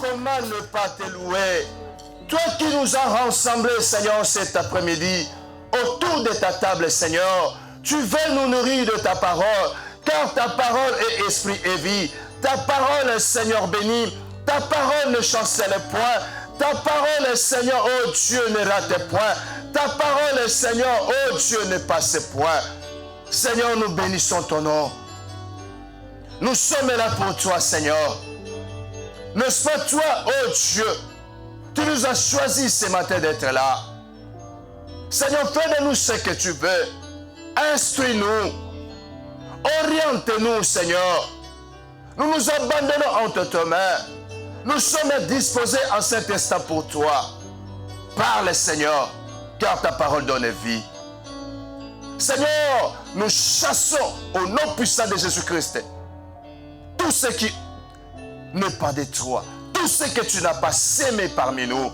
comment ne pas te louer? Toi qui nous as rassemblés, Seigneur, cet après-midi, autour de ta table, Seigneur, tu veux nous nourrir de ta parole, car ta parole est esprit et vie. Ta parole, Seigneur béni, ta parole ne chancelle point. Ta parole, Seigneur, oh Dieu, ne rate point. Ta parole, Seigneur, oh Dieu, ne passe point. Seigneur, nous bénissons ton nom. Nous sommes là pour toi, Seigneur. N'est-ce pas toi, oh Dieu, tu nous as choisi ce matin d'être là. Seigneur, fais de nous ce que tu veux. Instruis-nous. Oriente-nous, Seigneur. Nous nous abandonnons entre tes mains. Nous sommes disposés en cet instant pour toi. Parle, Seigneur, car ta parole donne vie. Seigneur, nous chassons au nom puissant de Jésus-Christ tout ce qui n'est pas de toi, tout ce que tu n'as pas sémé parmi nous,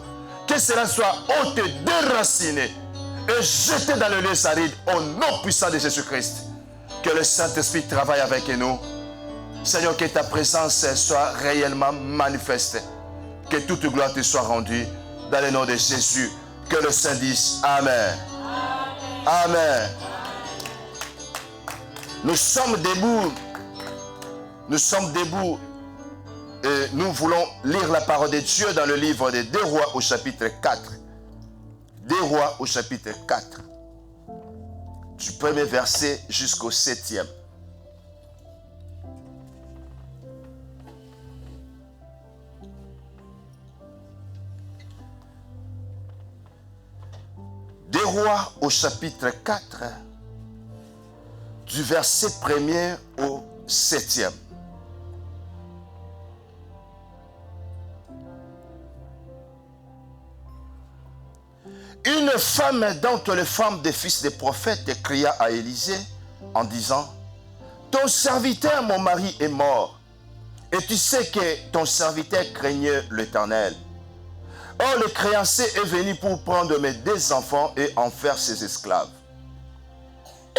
que cela soit ôté, déraciné et jeté dans le lieu aride au nom puissant de Jésus-Christ. Que le Saint-Esprit travaille avec nous. Seigneur, que ta présence soit réellement manifeste. Que toute gloire te soit rendue dans le nom de Jésus. Que le Saint dise Amen. Amen. Amen. Nous sommes debout. Nous sommes debout. Et nous voulons lire la parole de Dieu dans le livre des 2 Rois au chapitre 4. 2 Rois au chapitre 4. Du premier verset jusqu'au 7e. Des Rois au chapitre 4, du verset 1er au 7e. Une femme d'entre les femmes des fils des prophètes cria à Élisée en disant: ton serviteur, mon mari, est mort, et tu sais que ton serviteur craignait l'Éternel. Or, le créancier est venu pour prendre mes 2 enfants et en faire ses esclaves.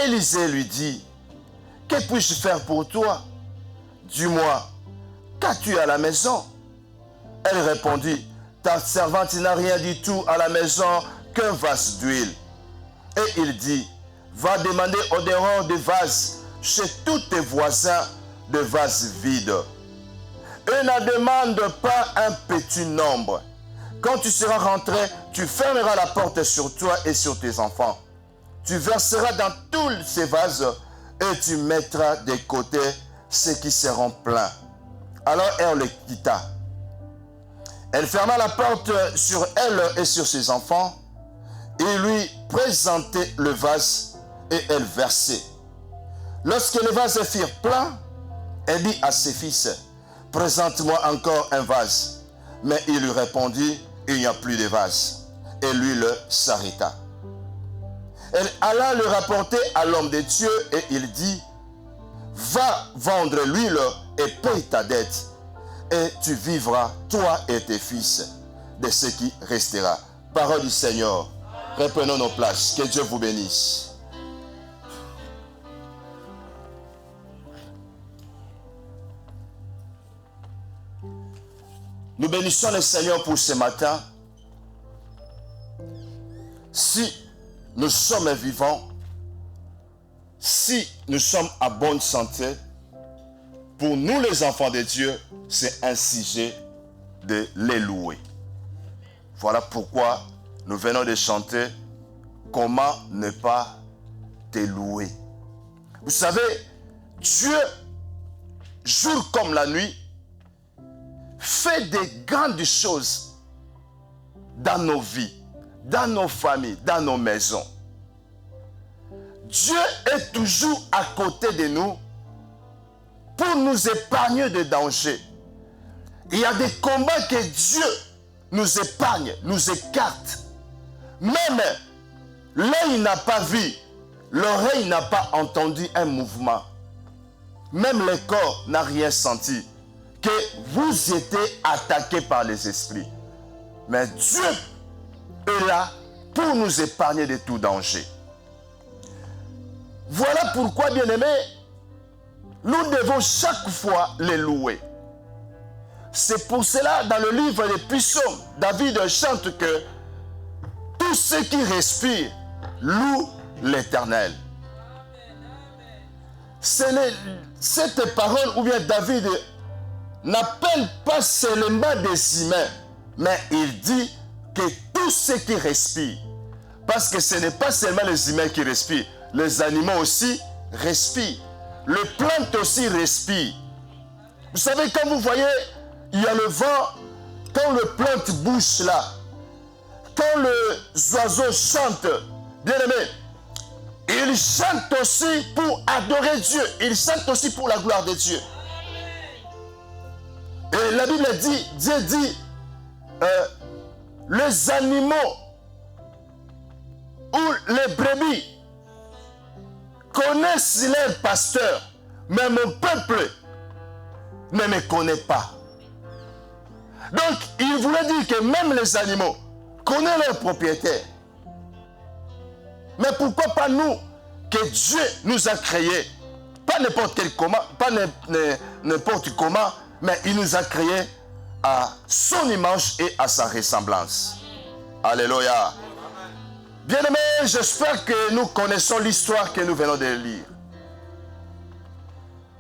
Élisée lui dit: que puis-je faire pour toi? Dis-moi, qu'as-tu à la maison? Elle répondit: ta servante n'a rien du tout à la maison qu'un vase d'huile. Et il dit: va demander au dehors des vases chez tous tes voisins de vases vides. Et ne demande pas un petit nombre. Quand tu seras rentré, tu fermeras la porte sur toi et sur tes enfants. Tu verseras dans tous ces vases et tu mettras de côté ceux qui seront pleins. Alors elle le quitta. Elle ferma la porte sur elle et sur ses enfants et lui présentait le vase et elle versait. Lorsque les vases furent pleins, elle dit à ses fils: présente-moi encore un vase. Mais il lui répondit: il n'y a plus de vase. Et l'huile s'arrêta. Elle alla le rapporter à l'homme de Dieu et il dit: va vendre l'huile et paye ta dette. Et tu vivras, toi et tes fils, de ce qui restera. Parole du Seigneur. Reprenons nos places. Que Dieu vous bénisse. Nous bénissons le Seigneur pour ce matin. Si nous sommes vivants, si nous sommes à bonne santé, pour nous les enfants de Dieu, c'est un sujet de les louer. Voilà pourquoi nous venons de chanter « Comment ne pas te louer ». Vous savez, Dieu, jour comme la nuit, fait des grandes choses dans nos vies, dans nos familles, dans nos maisons. Dieu est toujours à côté de nous pour nous épargner de dangers. Il y a des combats que Dieu nous épargne, nous écarte. Même l'œil n'a pas vu, l'oreille n'a pas entendu un mouvement. Même le corps n'a rien senti. Que vous étiez attaqués par les esprits. Mais Dieu est là pour nous épargner de tout danger. Voilà pourquoi, bien-aimés, nous devons chaque fois les louer. C'est pour cela, dans le livre des Psaumes, David chante que tous ceux qui respirent louent l'Éternel. Cette parole, ou bien David n'appelle pas seulement des humains, mais il dit que tous ceux qui respirent, parce que ce n'est pas seulement les humains qui respirent, les animaux aussi respirent, les plantes aussi respirent. Vous savez, quand vous voyez, il y a le vent, quand les plantes bougent là, quand les oiseaux chantent, bien aimé, ils chantent aussi pour adorer Dieu, ils chantent aussi pour la gloire de Dieu. Et la Bible dit, Dieu dit, les animaux ou les brebis connaissent leur pasteur, mais mon peuple ne me connaît pas. Donc, il voulait dire que même les animaux connaissent leur propriétaire. Mais pourquoi pas nous, que Dieu nous a créés, pas n'importe quel comment, pas n'importe comment, mais il nous a créés à son image et à sa ressemblance. Alléluia. Bien-aimés, j'espère que nous connaissons l'histoire que nous venons de lire.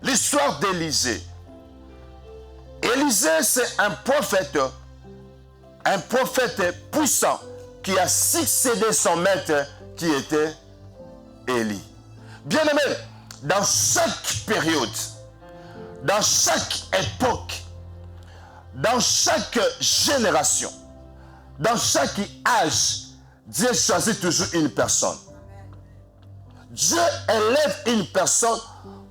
L'histoire d'Élisée. Élisée, c'est un prophète puissant qui a succédé son maître qui était Élie. Bien-aimés, dans chaque période, dans chaque époque, dans chaque génération, dans chaque âge, Dieu choisit toujours une personne. Dieu élève une personne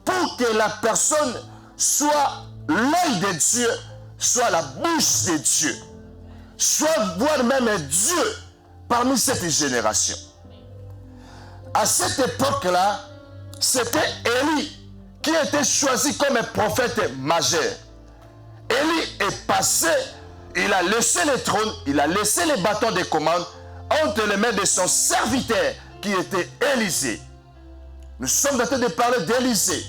pour que la personne soit l'œil de Dieu, soit la bouche de Dieu, soit voire même Dieu parmi cette génération. À cette époque-là, c'était Élie qui était choisi comme un prophète majeur. Élie est passé, il a laissé le trône, il a laissé les bâtons de commande entre les mains de son serviteur qui était Élisée. Nous sommes en train de parler d'Élisée.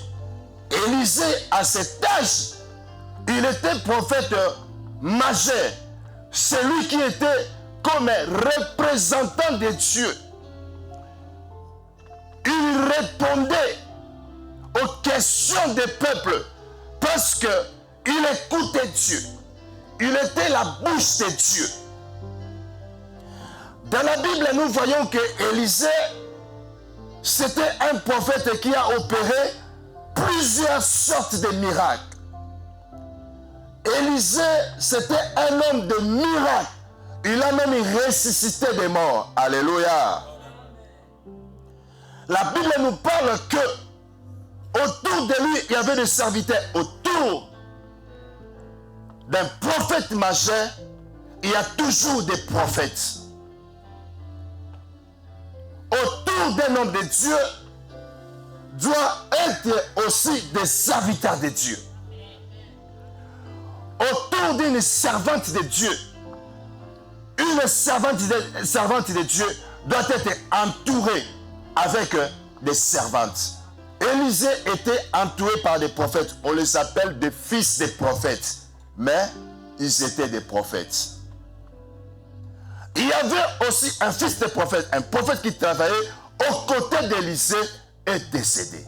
Élisée, à cet âge, il était prophète majeur. Celui qui était comme représentant de Dieu. Il répondait aux questions des peuples parce qu'il écoutait Dieu. Il était la bouche de Dieu. Dans la Bible, nous voyons que Élisée, c'était un prophète qui a opéré plusieurs sortes de miracles. Élisée, c'était un homme de miracles. Il a même ressuscité des morts. Alléluia. La Bible nous parle que autour de lui, il y avait des serviteurs. Autour d'un prophète majeur, il y a toujours des prophètes. Autour d'un homme de Dieu doit être aussi des serviteurs de Dieu. Autour d'une servante de Dieu, une servante de Dieu doit être entourée avec des servantes. Élisée était entouré par des prophètes. On les appelle des fils des prophètes. Mais ils étaient des prophètes. Il y avait aussi un fils de prophète, un prophète qui travaillait aux côtés d'Élisée est décédé.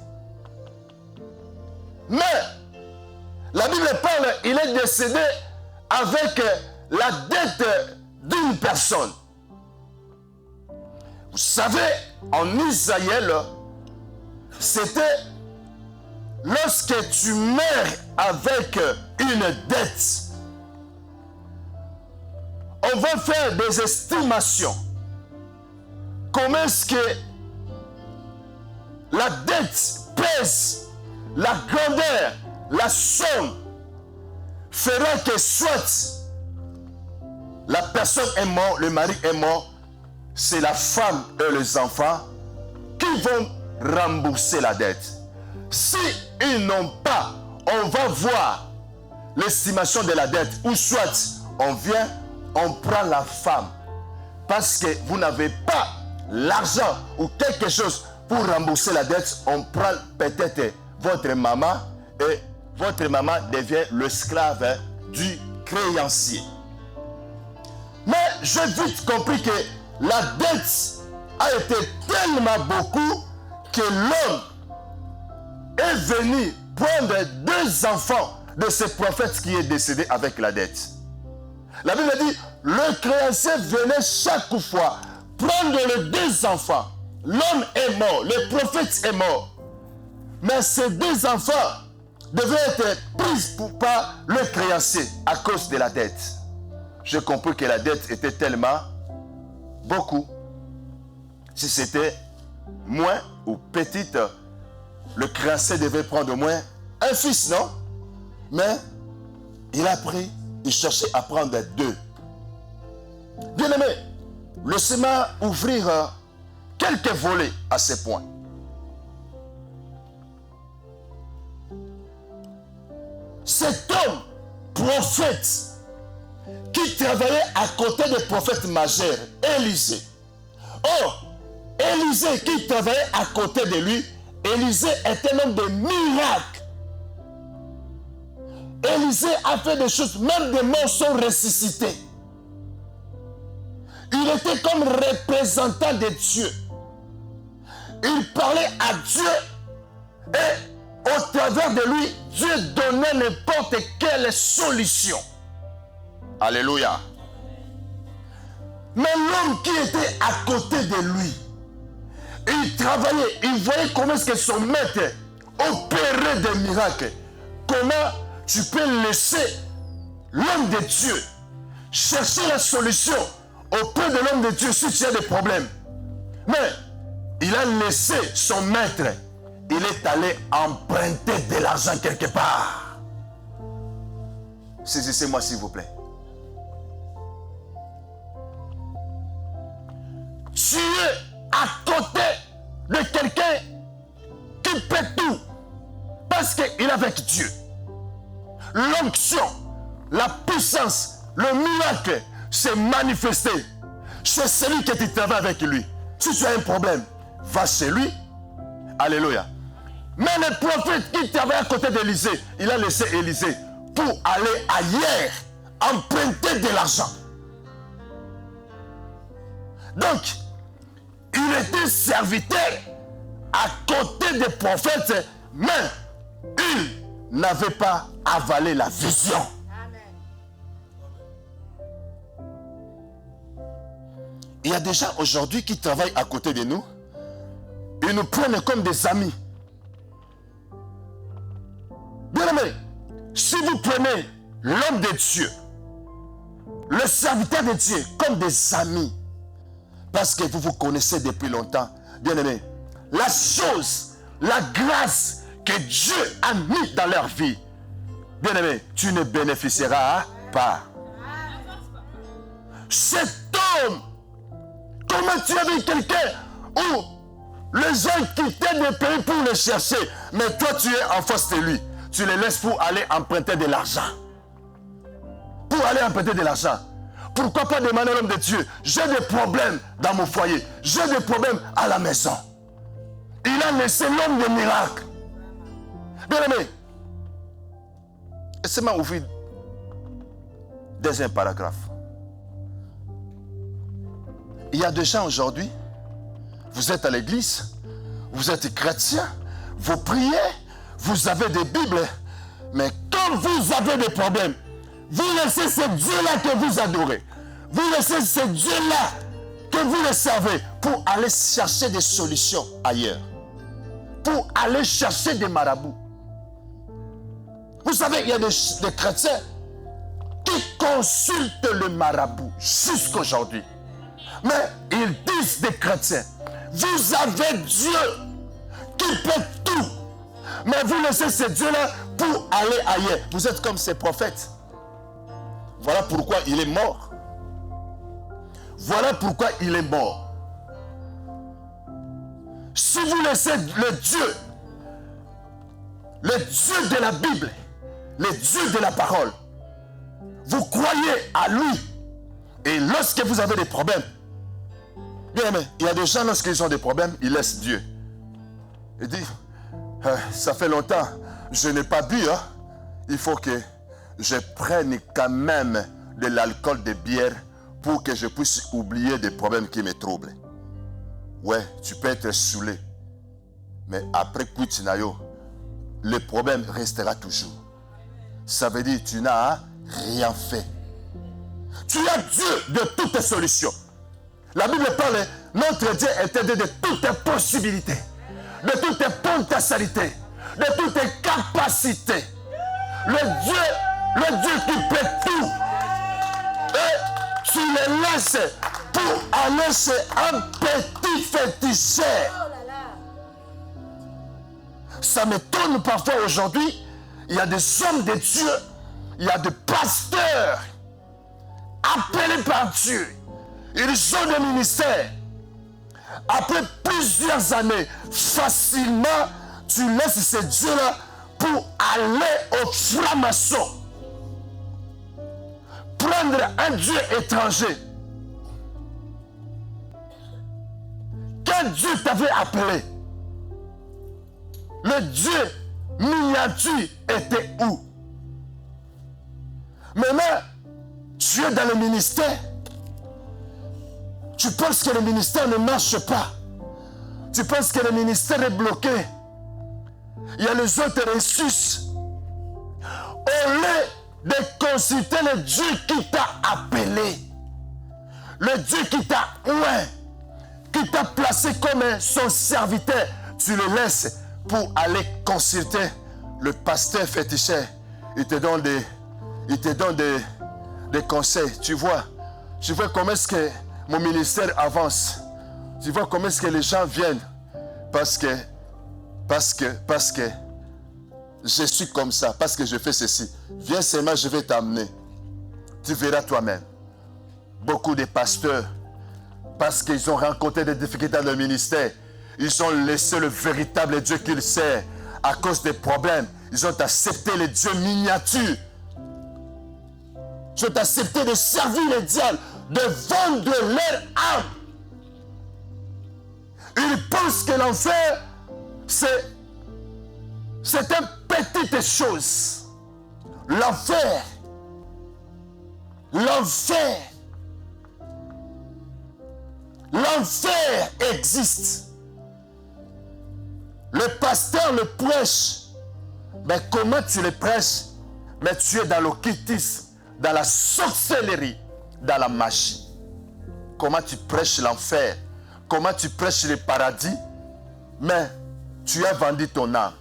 Mais la Bible parle, il est décédé avec la dette d'une personne. Vous savez, en Israël, c'était lorsque tu meurs avec une dette, on va faire des estimations. Comment est-ce que la dette pèse, la grandeur, la somme fera que soit la personne est morte, le mari est mort, c'est la femme et les enfants qui vont rembourser la dette. Si ils n'ont pas, on va voir l'estimation de la dette, ou soit on vient, on prend la femme parce que vous n'avez pas l'argent ou quelque chose pour rembourser la dette, on prend peut-être votre maman et votre maman devient l'esclave du créancier. Mais j'ai vite compris que la dette a été tellement beaucoup que l'homme est venu prendre 2 enfants de ce prophète qui est décédé avec la dette. La Bible dit, le créancier venait chaque fois prendre les 2 enfants. L'homme est mort, le prophète est mort. Mais ces 2 enfants devaient être pris par le créancier à cause de la dette. J'ai compris que la dette était tellement beaucoup. Si c'était moins ou petite, le créancier devait prendre au moins un fils, non? Mais il a pris, il cherchait à prendre 2. Bien-aimé, laissez-moi ouvrir quelques volets à ce point. Cet homme, prophète, qui travaillait à côté des prophètes majeurs, Élisée. Or, Élisée qui travaillait à côté de lui, Élisée est un homme de miracles. Élisée a fait des choses, même des morts sont ressuscités. Il était comme représentant de Dieu. Il parlait à Dieu et au travers de lui, Dieu donnait n'importe quelle solution. Alléluia. Mais l'homme qui était à côté de lui, il travaillait, il voyait comment est-ce que son maître opérait des miracles. Comment tu peux laisser l'homme de Dieu chercher la solution auprès de l'homme de Dieu si tu as des problèmes. Mais il a laissé son maître. Il est allé emprunter de l'argent quelque part. Saisissez-moi s'il vous plaît. Tu es à côté de quelqu'un qui peut tout. Parce qu'il est avec Dieu. L'onction, la puissance, le miracle s'est manifesté chez celui qui travaille avec lui. Si tu as un problème, va chez lui. Alléluia. Mais le prophète qui travaille à côté d'Élisée, il a laissé Élisée pour aller ailleurs, emprunter de l'argent. Donc, il était serviteur à côté des prophètes, mais il n'avait pas avalé la vision. Il y a des gens aujourd'hui qui travaillent à côté de nous. Ils nous prennent comme des amis. Bien aimé, si vous prenez l'homme de Dieu, le serviteur de Dieu, comme des amis, parce que vous vous connaissez depuis longtemps, bien aimé, la chose, la grâce que Dieu a mis dans leur vie, bien aimé, tu ne bénéficieras pas. Cet homme, comment tu as vu quelqu'un où les gens quittaient des pays pour le chercher, mais toi tu es en face de lui. Tu les laisses pour aller emprunter de l'argent. Pour aller emprunter de l'argent. Pourquoi pas demander à l'homme de Dieu, j'ai des problèmes dans mon foyer, j'ai des problèmes à la maison. Il a laissé l'homme de miracle. Bien aimé, laissez-moi ouvrir deuxième paragraphe. Il y a des gens aujourd'hui, vous êtes à l'église, vous êtes chrétien, vous priez, vous avez des Bibles, mais quand vous avez des problèmes, vous laissez ce Dieu-là que vous adorez, vous laissez ce Dieu-là que vous le servez pour aller chercher des solutions ailleurs, pour aller chercher des marabouts. Vous savez, il y a des chrétiens qui consultent le marabout jusqu'aujourd'hui. Mais ils disent des chrétiens, vous avez Dieu qui peut tout. Mais vous laissez ce Dieu-là pour aller ailleurs. Vous êtes comme ces prophètes. Voilà pourquoi il est mort. Voilà pourquoi il est mort. Si vous laissez le Dieu de la Bible, le Dieu de la parole, vous croyez à lui. Et lorsque vous avez des problèmes, bien aimé, il y a des gens, lorsqu'ils ont des problèmes, ils laissent Dieu. Ils disent, ça fait longtemps, je n'ai pas bu, hein. Il faut que je prenne quand même de l'alcool de bière pour que je puisse oublier des problèmes qui me troublent. Ouais, tu peux être saoulé. Mais après Kuitinayo, le problème restera toujours. Ça veut dire que tu n'as rien fait. Tu as Dieu de toutes tes solutions. La Bible parle, notre Dieu est aidé de toutes tes possibilités, de toutes tes potentialités, de toutes tes capacités. Le Dieu qui peut tout. Et tu le laisses pour aller chez un petit féticheur. Ça m'étonne parfois aujourd'hui. Il y a des hommes de Dieu, il y a des pasteurs appelés par Dieu. Ils ont des ministères. Après plusieurs années, facilement, tu laisses ces dieux-là pour aller au franc-maçon. Prendre un Dieu étranger. Quel Dieu t'avait appelé? Le Dieu miniature était où? Maintenant, tu es dans le ministère. Tu penses que le ministère ne marche pas. Tu penses que le ministère est bloqué. Il y a les autres ressources. Au lieu de consulter le Dieu qui t'a appelé, le Dieu qui t'a qui t'a placé comme son serviteur, tu le laisses pour aller consulter le pasteur féticheur. Il te donne des conseils. Tu vois comment est-ce que mon ministère avance. Tu vois comment est-ce que les gens viennent. Parce que je suis comme ça, parce que je fais ceci. Viens seulement, je vais t'amener. Tu verras toi-même. Beaucoup de pasteurs, parce qu'ils ont rencontré des difficultés dans le ministère, ils ont laissé le véritable Dieu qu'ils servent. À cause des problèmes, ils ont accepté les dieux miniatures. Ils ont accepté de servir les diables, de vendre leur âme. Ils pensent que l'enfer, c'est une petite chose. L'enfer existe. Le pasteur le prêche. Mais comment tu le prêches? Mais tu es dans l'occultisme, dans la sorcellerie, dans la magie. Comment tu prêches l'enfer? Comment tu prêches le paradis? Mais tu as vendu ton âme.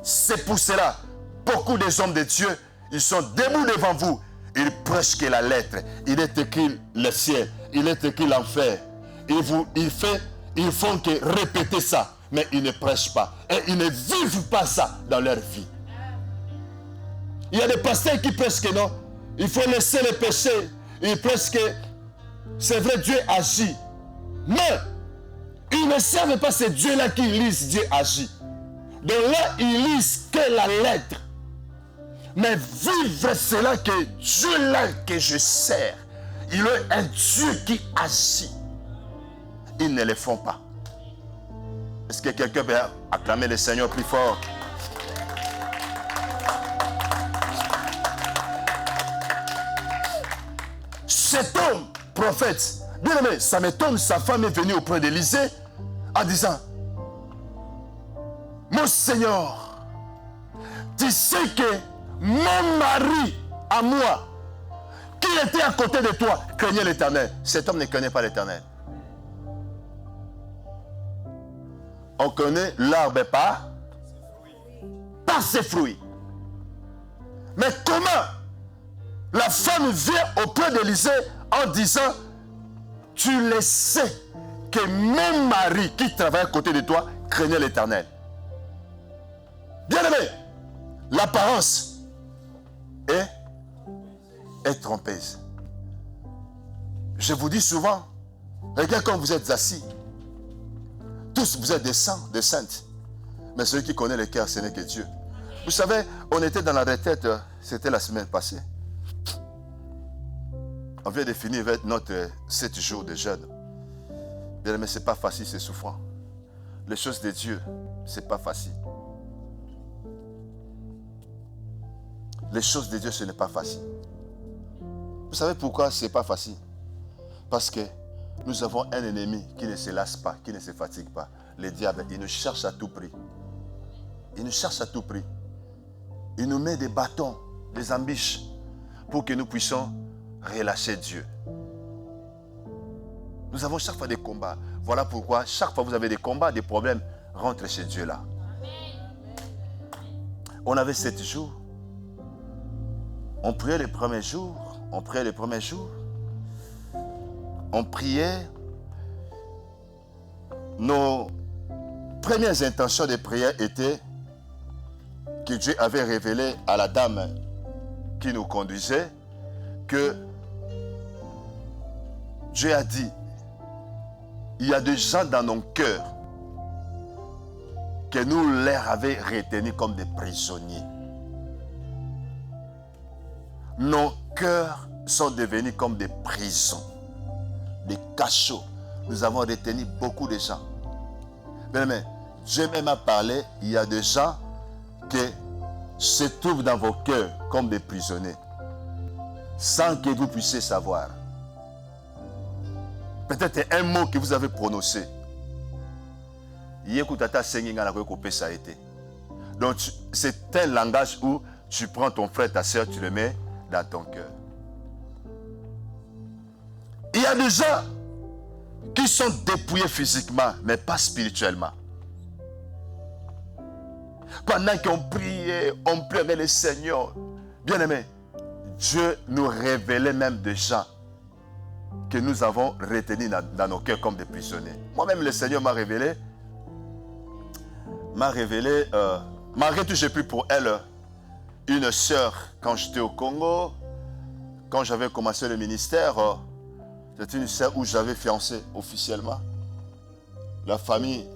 C'est pour cela, beaucoup des hommes de Dieu, ils sont debout devant vous. Ils prêchent que la lettre. Il est écrit le ciel. Il est écrit l'enfer. Ils font que répéter ça. Mais ils ne prêchent pas. Et ils ne vivent pas ça dans leur vie. Il y a des pasteurs qui prêchent que non. Il faut laisser le péché. Ils prêchent que c'est vrai, Dieu agit. Mais ils ne savent pas c'est Dieu-là qui lisent Dieu agit. Donc là, ils lisent que la lettre. Mais vivre cela que Dieu-là que je sers, il est un Dieu qui agit. Ils ne le font pas. Est-ce que quelqu'un peut acclamer le Seigneur plus fort? Cet homme, prophète, bien aimé, ça m'étonne, sa femme est venue auprès d'Élisée en disant: mon Seigneur, tu sais que mon mari à moi, qui était à côté de toi, craignait l'Éternel. Cet homme ne connaît pas l'Éternel. On connaît l'arbre par ses fruits. Mais comment la femme vient auprès d'Élisée en disant: tu le sais que mon mari qui travaille à côté de toi craignait l'Éternel. Bien aimé, l'apparence est trompeuse. Je vous dis souvent, regardez comme vous êtes assis. Tous vous êtes des saints, des saintes. Mais celui qui connaît le cœur, ce n'est que Dieu. Vous savez, on était dans la retraite, c'était la semaine passée. On vient de finir avec notre 7 jours de jeûne. Bien, mais ce n'est pas facile, c'est souffrant. Les choses de Dieu, ce n'est pas facile. les choses de Dieu, ce n'est pas facile. Vous savez pourquoi ce n'est pas facile? Parce que nous avons un ennemi qui ne se lasse pas, qui ne se fatigue pas. Le diable, il nous cherche à tout prix. Il nous cherche à tout prix. Il nous met des bâtons, des embûches pour que nous puissions relâcher Dieu. Nous avons chaque fois des combats. Voilà pourquoi chaque fois que vous avez des combats, des problèmes, rentrez chez Dieu là. On avait 7 jours. On priait les premiers jours. On priait. Nos premières intentions de prière étaient que Dieu avait révélé à la dame qui nous conduisait que Dieu a dit, il y a des gens dans nos cœurs que nous les avions retenus comme des prisonniers. Nos cœurs sont devenus comme des prisons, des cachots. Nous avons retenu beaucoup de gens. Mais Dieu même a parlé, il y a des gens qui se trouvent dans vos cœurs comme des prisonniers, sans que vous puissiez savoir. Peut-être un mot que vous avez prononcé. Donc c'est un langage où tu prends ton frère, ta soeur, tu le mets dans ton cœur. Il y a des gens qui sont dépouillés physiquement, mais pas spirituellement. Pendant qu'on priait, on pleurait le Seigneur. Bien aimé, Dieu nous révélait même des gens que nous avons retenus dans nos cœurs comme des prisonniers. Moi-même, le Seigneur m'a révélé, malgré tout, j'ai pris pour elle une sœur quand j'étais au Congo, quand j'avais commencé le ministère. C'était une sœur où j'avais fiancé officiellement. La famille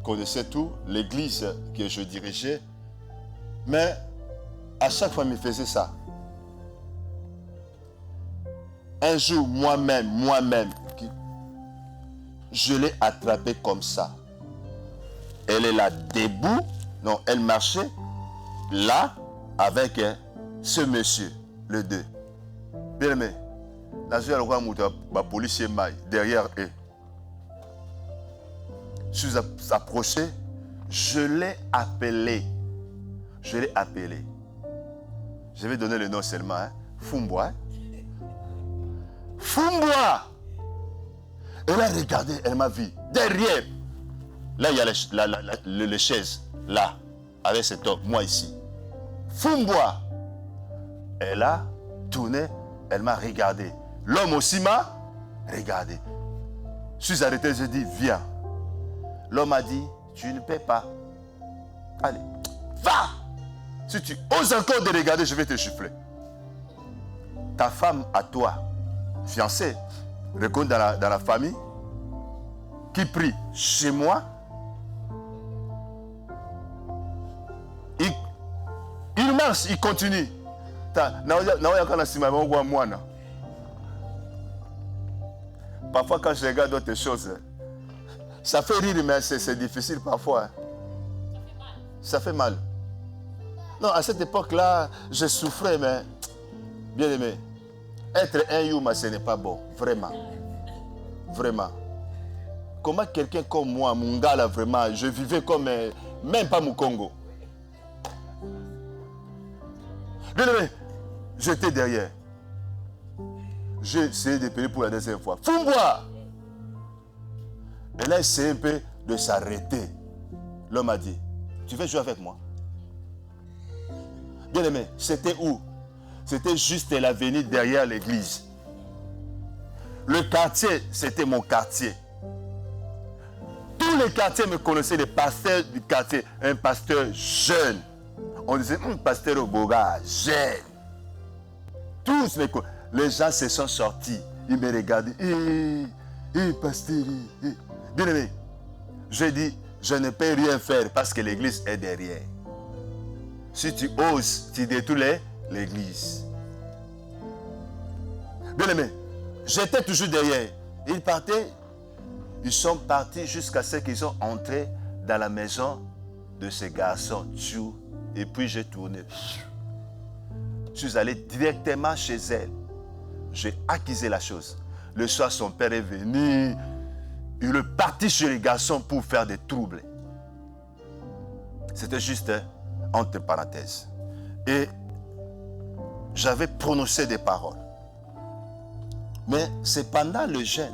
connaissait tout, l'église que je dirigeais. Mais à chaque fois, il me faisait ça. Un jour, moi-même, je l'ai attrapée comme ça. Elle est là debout. Non, elle marchait là avec ce monsieur, le 2. Bien aimé. La police est derrière eux. Je suis approché, je l'ai appelé. Je vais donner le nom seulement. Fumboa. Fumboa. Elle a regardé, elle m'a vu. Derrière. Là, il y a les chaises. Là, avec cet homme, moi ici. Fumboa. Elle a tourné, elle m'a regardé. L'homme aussi m'a regardé. Je suis arrêté, je dis, viens. L'homme a dit, tu ne peux pas. Allez, va. Si tu oses encore de regarder, je vais te gifler. Ta femme à toi, fiancée, reconnue dans la famille, qui prie chez moi, il marche, il continue. Parfois, quand je regarde d'autres choses, ça fait rire, mais c'est difficile parfois. Ça fait mal. Non, à cette époque-là, je souffrais, mais bien aimé, être un Yuma, ce n'est pas bon. Vraiment. Vraiment. Comment quelqu'un comme moi, mon gars là, vraiment, je vivais comme même pas mon Congo. Bien aimé, j'étais derrière. J'ai essayé de payer pour la deuxième fois. Fumboa! Elle a essayé un peu de s'arrêter. L'homme a dit, tu veux jouer avec moi? Bien aimé, c'était où? C'était juste l'avenue derrière l'église. Le quartier, c'était mon quartier. Tous les quartiers me connaissaient, les pasteurs du quartier. Un pasteur jeune. On disait, pasteur au Boga, jeune. Tous me connaissaient. Les gens se sont sortis. Ils me regardaient. Pasteur. Bien aimé, j'ai dit, je ne peux rien faire parce que l'église est derrière. Si tu oses, tu détruis l'église. Bien aimé, j'étais toujours derrière. Ils partaient. Ils sont partis jusqu'à ce qu'ils sont entrés dans la maison de ces garçons. Et puis j'ai tourné. Je suis allé directement chez elle. J'ai accusé la chose. Le soir, son père est venu. Il est parti chez les garçons pour faire des troubles. C'était juste entre parenthèses. Et j'avais prononcé des paroles. Mais c'est pendant le jeûne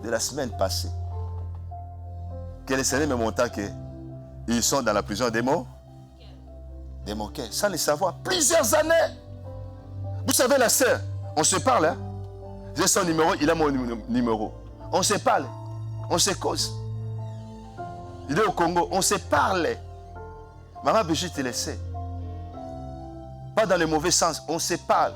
de la semaine passée que le Seigneur me montra qu'ils sont dans la prison des mots. Des moquets, sans le savoir. Plusieurs années. Vous savez, la sœur, on se parle. Hein? J'ai son numéro, il a mon numéro. On se parle. On se cause. Il est au Congo, on se parle. Maman Brigitte le sait. Pas dans le mauvais sens, on se parle.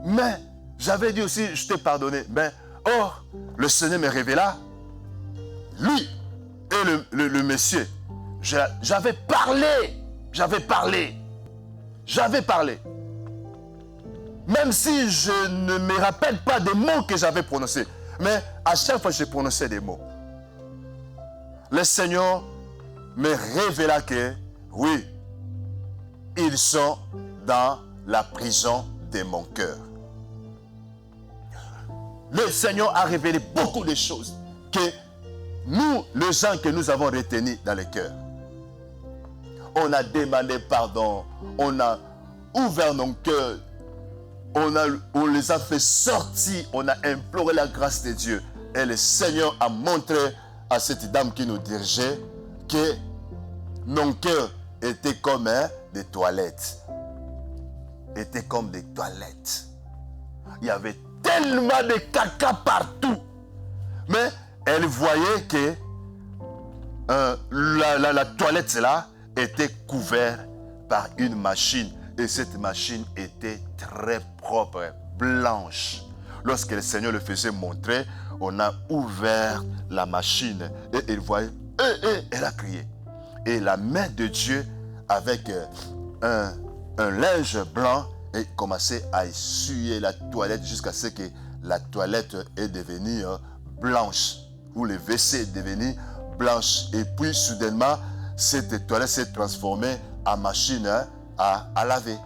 Mais j'avais dit aussi, je t'ai pardonné. Mais or, le Seigneur me révéla, lui et le monsieur, j'avais parlé. Même si je ne me rappelle pas des mots que j'avais prononcés. Mais à chaque fois, je prononçais des mots. Le Seigneur me révéla que, oui, ils sont dans la prison de mon cœur. Le Seigneur a révélé beaucoup de choses que nous, les gens que nous avons retenus dans le cœur. On a demandé pardon, on a ouvert nos cœurs, on les a fait sortir, on a imploré la grâce de Dieu. Et le Seigneur a montré à cette dame qui nous dirigeait que nos cœurs étaient comme des toilettes. Étaient comme des toilettes. Il y avait tellement de caca partout. Mais elle voyait que la toilette là était couverte par une machine. Et cette machine était très propre, blanche. Lorsque le Seigneur le faisait montrer, on a ouvert la machine. Et elle voyait, elle a crié. Et la main de Dieu, avec un linge blanc, et commençait à essuyer la toilette jusqu'à ce que la toilette est devenue blanche, ou le WC est devenu blanche. Et puis soudainement, cette toilette s'est transformée en machine à laver.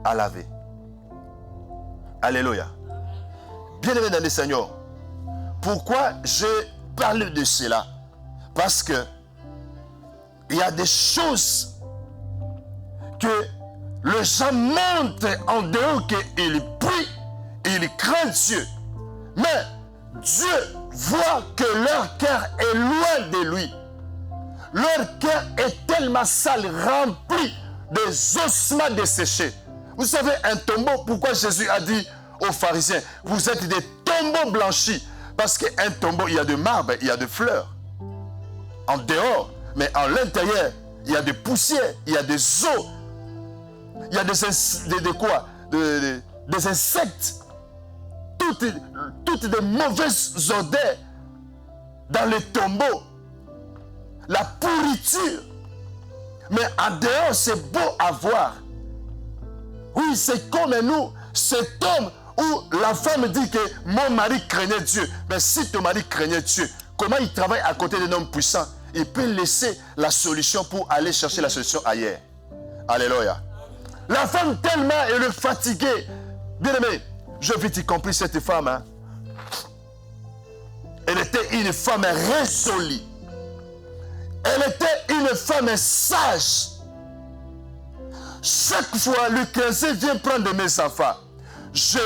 À laver. Alléluia. Bien-aimé dans le Seigneur, pourquoi je parle de cela? Parce que il y a des choses que les gens montrent en dehors qu'ils prient, ils craignent Dieu. Mais Dieu voit que leur cœur est loin de lui. Leur cœur est tellement sale, rempli des ossements desséchés. Vous savez, un tombeau, pourquoi Jésus a dit aux pharisiens, vous êtes des tombeaux blanchis? Parce qu'un tombeau, il y a de marbre, il y a de fleurs. En dehors, mais en l'intérieur, il y a des poussières, il y a des os. Il y a des insectes, toutes des mauvaises odeurs dans les tombeaux, la pourriture. Mais en dehors, c'est beau à voir. Oui, c'est comme nous, cet homme où la femme dit que mon mari craignait Dieu. Mais si ton mari craignait Dieu, comment il travaille à côté d'un homme puissant? Il peut laisser la solution pour aller chercher la solution ailleurs. Alléluia. La femme tellement elle est fatiguée. Bien aimé, je vais t'y compris cette femme. Hein? Elle était une femme résolue. Elle était une femme sage. Chaque fois, le chrétien vient prendre mes enfants. Je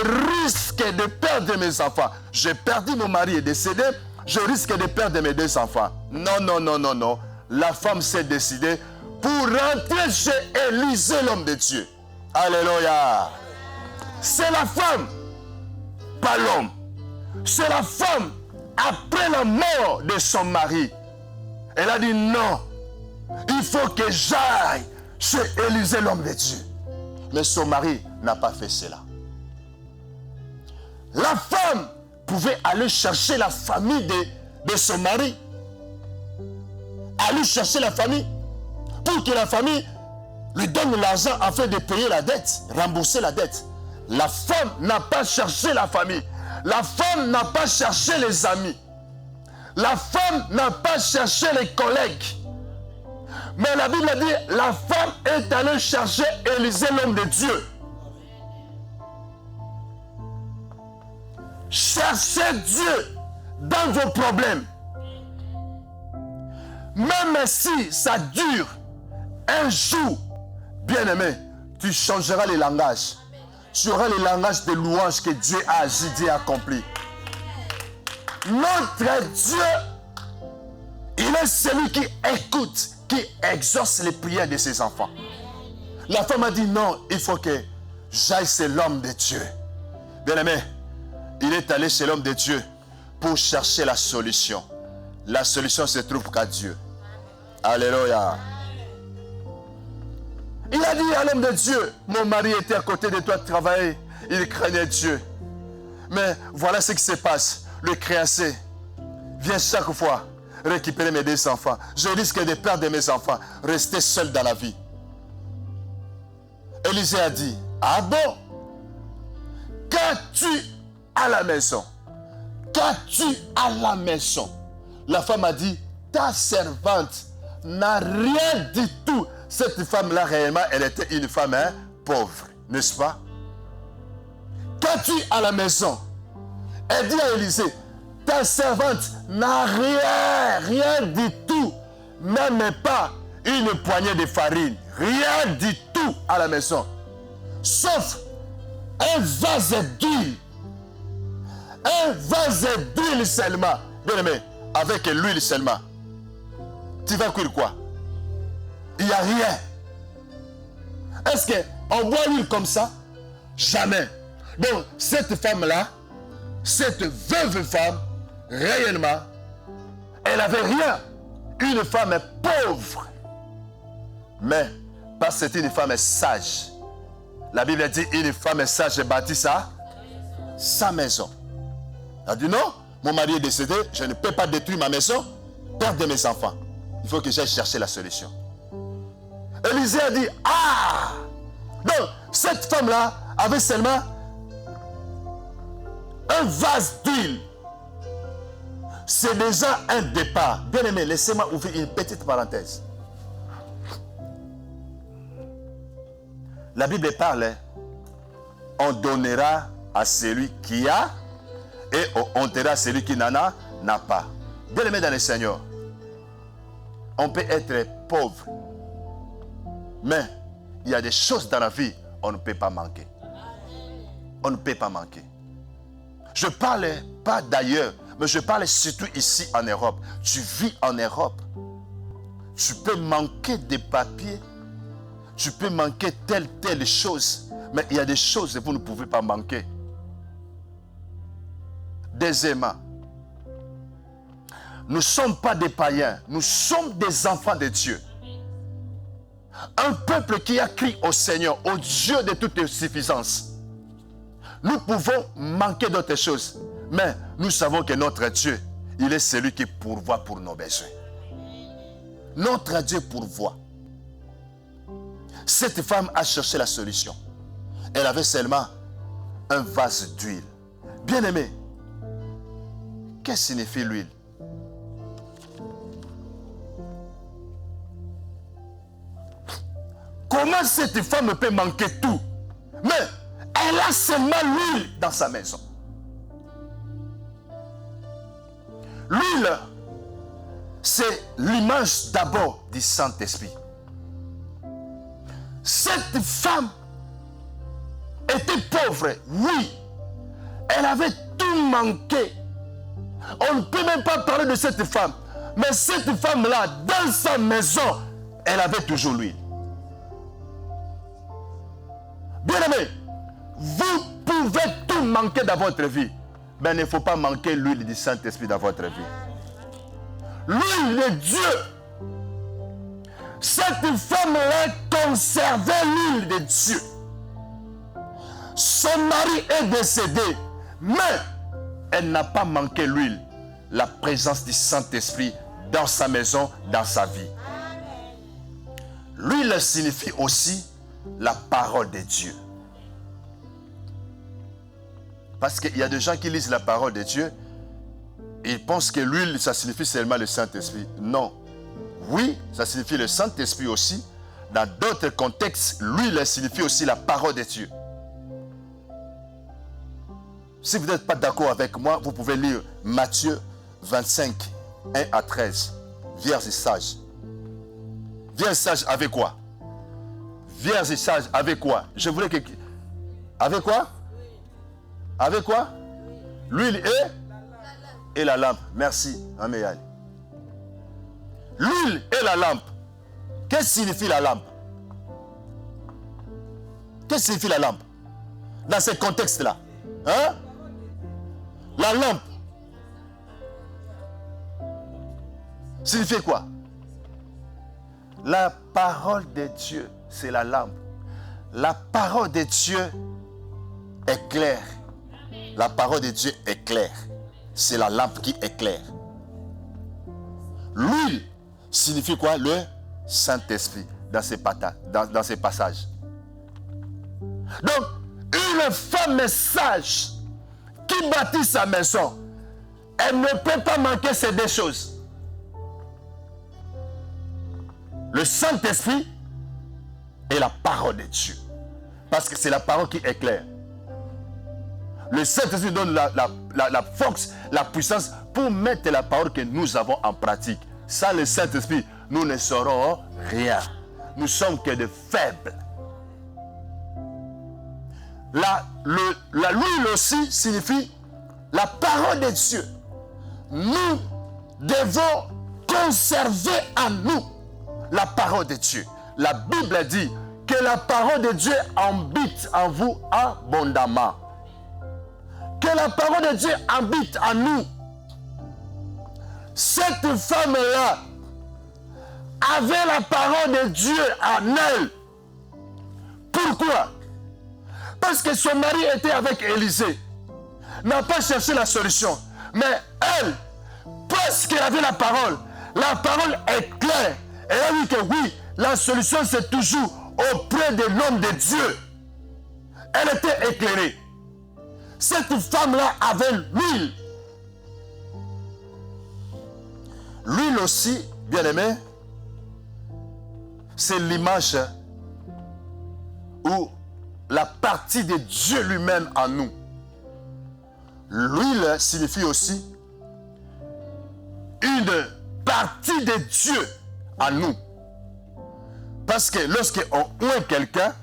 risque de perdre mes enfants. J'ai perdu mon mari est décédé. Je risque de perdre mes 2 enfants. Non. La femme s'est décidée pour rentrer chez Élisée, l'homme de Dieu. Alléluia. C'est la femme, pas l'homme. C'est la femme, après la mort de son mari. Elle a dit non, il faut que j'aille chez Élisée, l'homme de Dieu. Mais son mari n'a pas fait cela. La femme pouvait aller chercher la famille de son mari. Aller chercher la famille pour que la famille lui donne l'argent afin de payer la dette, rembourser la dette. La femme n'a pas cherché la famille. La femme n'a pas cherché les amis. La femme n'a pas cherché les collègues. Mais la Bible dit, la femme est allée chercher Élisée, l'homme de Dieu. Cherchez Dieu dans vos problèmes. Même si ça dure, un jour, bien-aimé, tu changeras les langages. Tu auras les langages de louange que Dieu a agi, Dieu a accompli. Notre Dieu, il est celui qui écoute, qui exauce les prières de ses enfants. La femme a dit non, il faut que j'aille chez l'homme de Dieu. Bien-aimé, il est allé chez l'homme de Dieu pour chercher la solution. La solution se trouve qu'à Dieu. Alléluia. Il a dit à l'homme de Dieu, mon mari était à côté de toi, travailler, il craignait Dieu. Mais voilà ce qui se passe. Le créancier vient chaque fois récupérer mes 2 enfants. Je risque de perdre mes enfants, rester seul dans la vie. Élisée a dit, ah bon? Qu'as-tu à la maison? Qu'as-tu à la maison? La femme a dit, ta servante n'a rien du tout. Cette femme-là, réellement, elle était une femme pauvre, n'est-ce pas? Qu'as-tu à la maison? Elle dit à Élisée, ta servante n'a rien du tout, même pas une poignée de farine, rien du tout à la maison, sauf un vase d'huile. Un vase d'huile seulement. Bien aimé, avec l'huile seulement. Tu vas cuire quoi? Il n'y a rien. Est-ce qu'on boit l'huile comme ça? Jamais. Donc, cette femme-là, cette veuve femme, réellement, elle n'avait rien. Une femme pauvre. Mais, parce que c'était une femme sage. La Bible dit, une femme sage bâtit sa maison. Elle a dit non, mon mari est décédé, je ne peux pas détruire ma maison, perdre mes enfants. Il faut que j'aille chercher la solution. Élisée a dit, ah! Donc, cette femme-là avait seulement un vase d'huile. C'est déjà un départ. Bien aimé, laissez-moi ouvrir une petite parenthèse. La Bible parle, on donnera à celui qui a et on donnera à celui qui n'en a, n'a pas. Bien aimé dans le Seigneur, on peut être pauvre, mais il y a des choses dans la vie on ne peut pas manquer. On ne peut pas manquer. Je parle pas d'ailleurs, mais je parle surtout ici en Europe. Tu vis en Europe. Tu peux manquer des papiers. Tu peux manquer telle chose. Mais il y a des choses que vous ne pouvez pas manquer. Deuxièmement, nous ne sommes pas des païens. Nous sommes des enfants de Dieu. Un peuple qui a crié au Seigneur, au Dieu de toute suffisance. Nous pouvons manquer d'autres choses. Mais nous savons que notre Dieu, il est celui qui pourvoit pour nos besoins. Notre Dieu pourvoit. Cette femme a cherché la solution. Elle avait seulement un vase d'huile. Bien-aimé, qu'est-ce que signifie l'huile? Comment cette femme peut manquer tout? Mais elle a seulement l'huile dans sa maison. L'huile, c'est l'image d'abord du Saint-Esprit. Cette femme était pauvre, oui. Elle avait tout manqué. On ne peut même pas parler de cette femme. Mais cette femme-là, dans sa maison, elle avait toujours l'huile. Bien-aimé, vous pouvez tout manquer dans votre vie. Mais il ne faut pas manquer l'huile du Saint-Esprit dans votre vie. L'huile de Dieu. Cette femme-là conservait l'huile de Dieu. Son mari est décédé, mais elle n'a pas manqué l'huile, la présence du Saint-Esprit dans sa maison, dans sa vie. L'huile signifie aussi la parole de Dieu. Parce qu'il y a des gens qui lisent la parole de Dieu, ils pensent que l'huile, ça signifie seulement le Saint-Esprit. Non. Oui, ça signifie le Saint-Esprit aussi. Dans d'autres contextes, l'huile signifie aussi la parole de Dieu. Si vous n'êtes pas d'accord avec moi, vous pouvez lire Matthieu 25, 1 à 13. Vierge et sage. Vierge sage avec quoi? Vierge et sage avec quoi? Je voulais que... Avec quoi? Avec quoi? L'huile et la lampe. Merci, Améal. L'huile et la lampe. Qu'est-ce que signifie la lampe? Qu'est-ce que signifie la lampe? Dans ce contexte-là. Hein? La lampe. Signifie quoi? La parole de Dieu, c'est la lampe. La parole de Dieu est claire. La parole de Dieu est claire. C'est la lampe qui éclaire. L'huile signifie quoi? Le Saint-Esprit dans ces passages. Donc, une femme sage qui bâtit sa maison, elle ne peut pas manquer ces deux choses. Le Saint-Esprit et la parole de Dieu. Parce que c'est la parole qui éclaire. Le Saint-Esprit donne la force, la puissance pour mettre la parole que nous avons en pratique. Sans le Saint-Esprit, nous ne saurons rien. Nous sommes que de faibles. L'huile aussi signifie la parole de Dieu. Nous devons conserver en nous la parole de Dieu. La Bible dit que la parole de Dieu habite en vous abondamment. Que la parole de Dieu habite en nous. Cette femme-là avait la parole de Dieu en elle. Pourquoi? Parce que son mari était avec Élisée. N'a pas cherché la solution. Mais elle, parce qu'elle avait la parole est claire. Elle a dit que oui, la solution c'est toujours auprès de l'homme de Dieu. Elle était éclairée. Cette femme-là avait l'huile. L'huile aussi, bien aimé, c'est l'image ou la partie de Dieu lui-même en nous. L'huile signifie aussi une partie de Dieu en nous. Parce que lorsqu'on oint quelqu'un,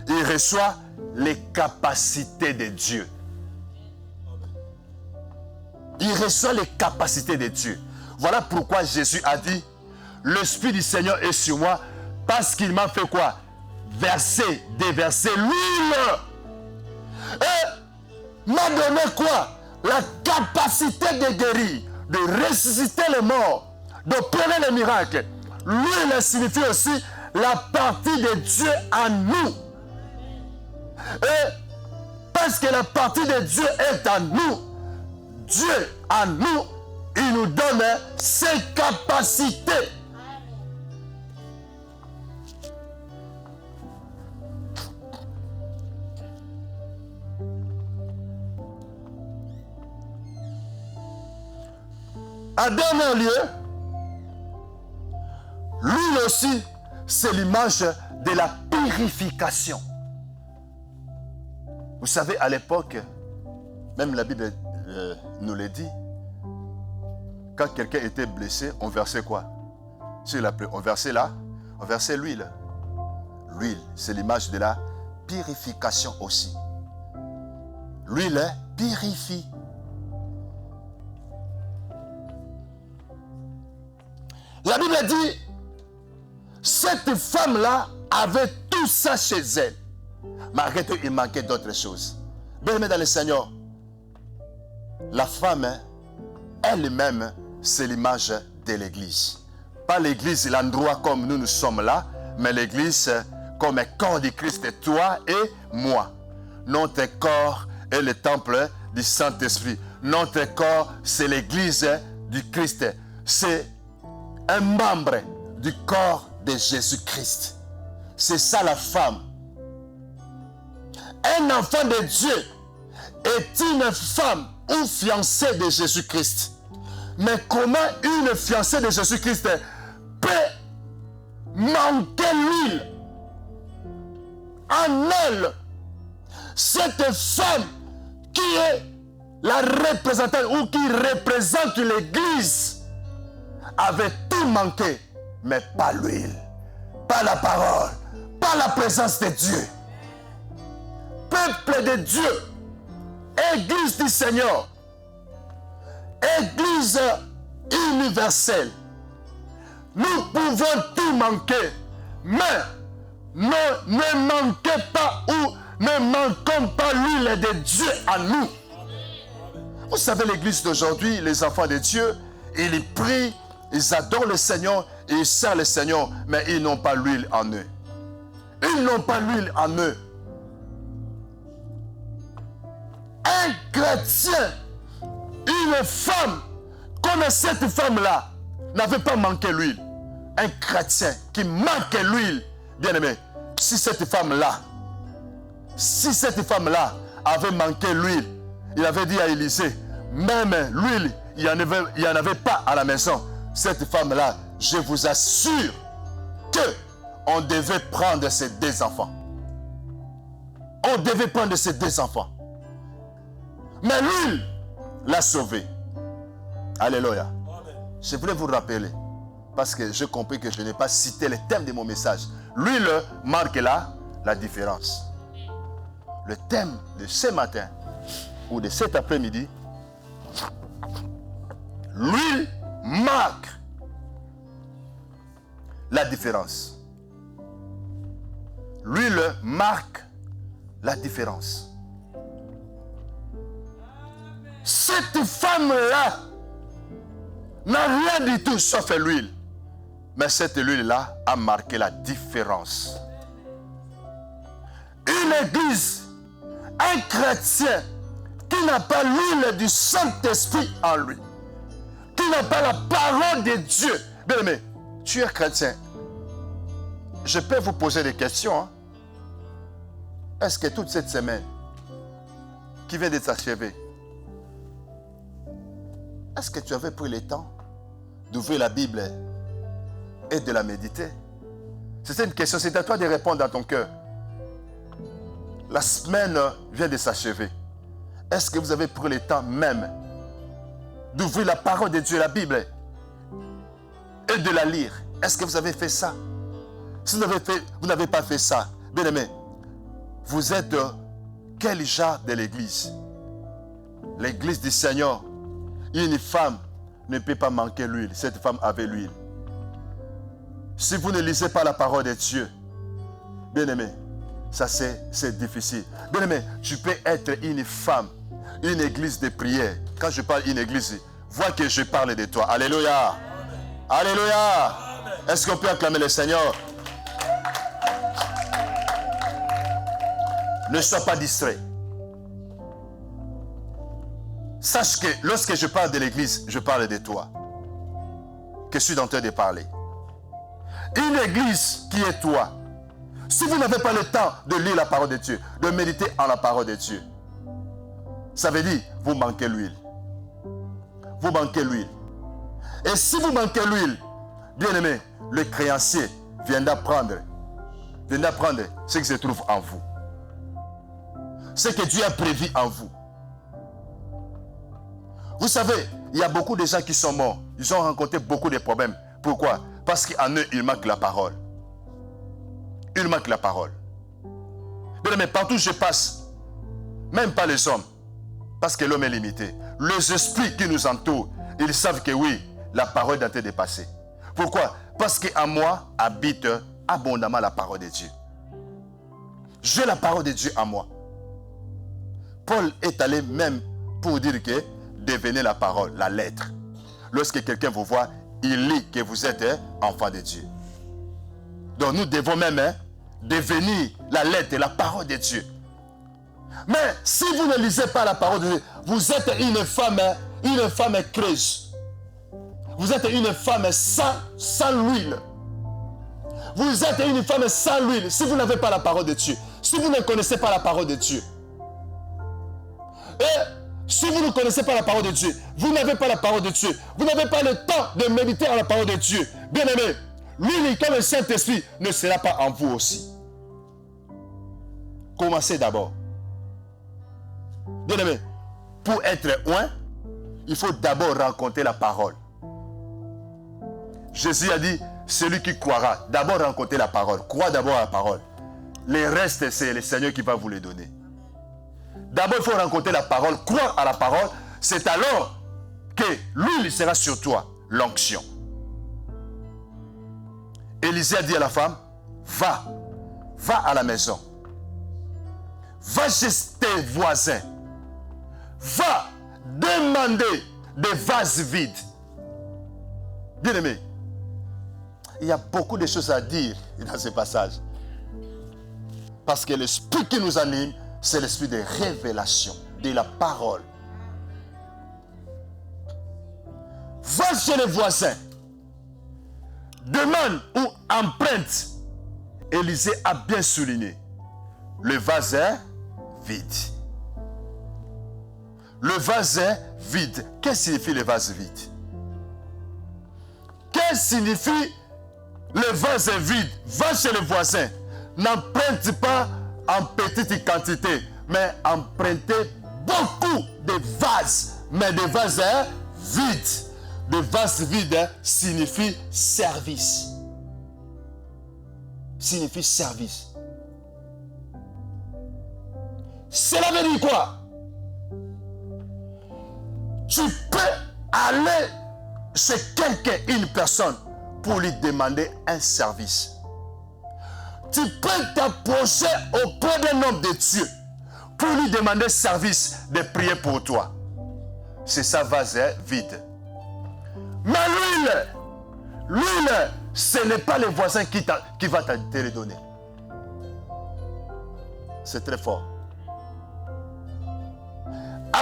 il reçoit les capacités de Dieu. Il reçoit les capacités de Dieu. Voilà pourquoi Jésus a dit, l'Esprit du Seigneur est sur moi, parce qu'il m'a fait quoi? Déverser l'huile. Et m'a donné quoi? La capacité de guérir, de ressusciter les morts, d'opérer les miracles. L'huile signifie aussi la partie de Dieu en nous. Et parce que la partie de Dieu est en nous, Dieu en nous, il nous donne ses capacités. En dernier lieu, l'huile aussi, c'est l'image de la purification. Vous savez, à l'époque, même la Bible nous le dit, quand quelqu'un était blessé, on versait quoi? On versait l'huile. L'huile, c'est l'image de la purification aussi. L'huile purifie. La Bible dit, cette femme-là avait tout ça chez elle. Malgré tout, il manquait d'autres choses. Bien-aimés dans le Seigneur, la femme elle-même, c'est l'image de l'Église. Pas l'Église, l'endroit comme nous sommes là, mais l'Église comme un corps du Christ, toi et moi. Notre corps est le temple du Saint-Esprit. Notre corps, c'est l'Église du Christ. C'est un membre du corps de Jésus-Christ. C'est ça la femme. Un enfant de Dieu est une femme ou fiancée de Jésus-Christ. Mais comment une fiancée de Jésus-Christ manquait l'huile en elle. Cette femme qui est la représentante ou qui représente l'Église avait tout manqué, mais pas l'huile, pas la parole, pas la présence de Dieu. Peuple de Dieu, Église du Seigneur, Église universelle, nous pouvons tout manquer, mais ne manquez pas ou ne manquons pas l'huile de Dieu en nous. Vous savez, l'église d'aujourd'hui, les enfants de Dieu, ils prient, ils adorent le Seigneur, ils servent le Seigneur, mais ils n'ont pas l'huile en eux. Ils n'ont pas l'huile en eux. Un chrétien, une femme, comme cette femme-là, n'avait pas manqué l'huile. Un chrétien qui manque l'huile, bien aimé, si cette femme-là avait manqué l'huile, il avait dit à Élisée, même l'huile, il n'y en avait pas à la maison. Cette femme-là, je vous assure qu'on devait prendre ses 2 enfants. On devait prendre ses 2 enfants. Mais l'huile l'a sauvé. Alléluia. Je voulais vous rappeler, parce que j'ai compris que je n'ai pas cité le thème de mon message. L'huile marque la différence. Le thème de ce matin, ou de cet après-midi, l'huile marque la différence. L'huile marque la différence. Cette femme-là n'a rien du tout sauf l'huile. Mais cette huile-là a marqué la différence. Une église, un chrétien qui n'a pas l'huile du Saint-Esprit en lui, qui n'a pas la parole de Dieu. Bien aimé, tu es chrétien. Je peux vous poser des questions. Hein? Est-ce que toute cette semaine qui vient de s'achever, est-ce que tu avais pris le temps d'ouvrir la Bible et de la méditer? C'est une question, c'est à toi de répondre dans ton cœur. La semaine vient de s'achever. Est-ce que vous avez pris le temps même d'ouvrir la parole de Dieu, la Bible, et de la lire? Est-ce que vous avez fait ça? Si vous n'avez pas fait ça, bien aimé, vous êtes quel genre de l'église? L'église du Seigneur. Une femme ne peut pas manquer l'huile. Cette femme avait l'huile. Si vous ne lisez pas la parole de Dieu, bien aimé, ça c'est difficile. Bien aimé, tu peux être une femme, une église de prière. Quand je parle d'une église, vois que je parle de toi. Alléluia. Alléluia. Est-ce qu'on peut acclamer le Seigneur? Ne sois pas distrait. Sache que lorsque je parle de l'église, je parle de toi. Que je suis en train de parler. Une église qui est toi. Si vous n'avez pas le temps de lire la parole de Dieu, de méditer en la parole de Dieu, ça veut dire vous manquez l'huile. Vous manquez l'huile. Et si vous manquez l'huile, bien aimé, le créancier viendra prendre ce qui se trouve en vous. Ce que Dieu a prévu en vous. Vous savez, il y a beaucoup de gens qui sont morts. Ils ont rencontré beaucoup de problèmes. Pourquoi? Parce qu'en eux, il manque la parole. Il manque la parole. Mais partout où je passe, même pas les hommes, parce que l'homme est limité. Les esprits qui nous entourent, ils savent que oui, la parole est en train de passer. Pourquoi? Parce qu'en moi habite abondamment la parole de Dieu. J'ai la parole de Dieu en moi. Paul est allé même pour dire que devenez la parole, la lettre. Lorsque quelqu'un vous voit, il lit que vous êtes enfant de Dieu. Donc nous devons même devenir la lettre et la parole de Dieu. Mais si vous ne lisez pas la parole de Dieu, vous êtes une femme creuse. Vous êtes une femme sans l'huile. Vous êtes une femme sans l'huile si vous n'avez pas la parole de Dieu. Si vous ne connaissez pas la parole de Dieu. Et si vous ne connaissez pas la parole de Dieu, vous n'avez pas la parole de Dieu, vous n'avez pas le temps de méditer à la parole de Dieu. Bien aimé, l'unique comme le Saint-Esprit ne sera pas en vous aussi. Commencez d'abord. Bien-aimé, pour être oint, il faut d'abord rencontrer la parole. Jésus a dit, celui qui croira, d'abord rencontrer la parole. Crois d'abord à la parole. Les restes, c'est le Seigneur qui va vous les donner. D'abord, il faut rencontrer la parole, croire à la parole. C'est alors que l'huile sera sur toi, l'onction. Élisée a dit à la femme, va à la maison. Va chez tes voisins. Va demander des vases vides. Bien-aimé, il y a beaucoup de choses à dire dans ce passage. Parce que l'esprit qui nous anime, c'est l'esprit de révélation, de la parole. Va chez les voisins. Demande ou emprunte. Élisée a bien souligné. Le vase est vide. Le vase est vide. Qu'est-ce que signifie le vase vide? Qu'est-ce que signifie le vase est vide? Va chez les voisins. N'emprunte pas en petite quantité, mais empruntez beaucoup de vases. Mais des vases vides. Le vase vide signifie service. Signifie service. Cela veut dire quoi? Tu peux aller chez quelqu'un, une personne, pour lui demander un service. Tu peux t'approcher auprès d'un homme de Dieu pour lui demander service de prier pour toi. C'est ça, vase vide. Mais l'huile, ce n'est pas les voisins qui va te le donner. C'est très fort.